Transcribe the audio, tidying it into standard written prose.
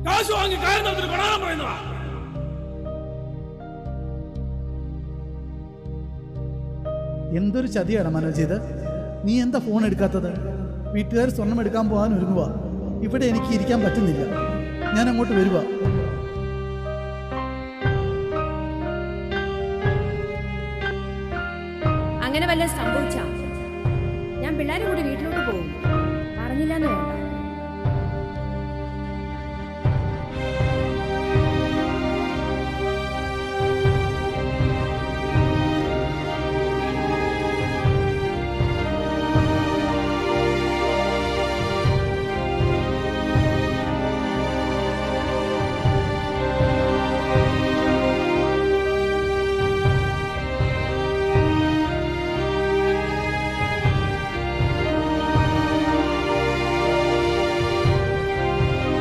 കാശ് വാങ്ങി കാരണത്തിന് കൊണാൻ പറയുന്നതാ. എന്തൊരു ചതിയാണ് മനോജ് ഇത്. നീ എന്താ ഫോൺ എടുക്കാത്തത്? വീട്ടുകാർ സ്വർണം എടുക്കാൻ പോകാൻ ഒരുങ്ങുക. ഇവിടെ എനിക്ക് ഇരിക്കാൻ പറ്റുന്നില്ല. ഞാൻ അങ്ങോട്ട് വരുക. അങ്ങനെ വല്ല സംഭവിച്ചാ ഞാൻ പിള്ളേരെ കൂടി വീട്ടിലോട്ട് പോകും. പറഞ്ഞില്ലെന്ന് വേണ്ട.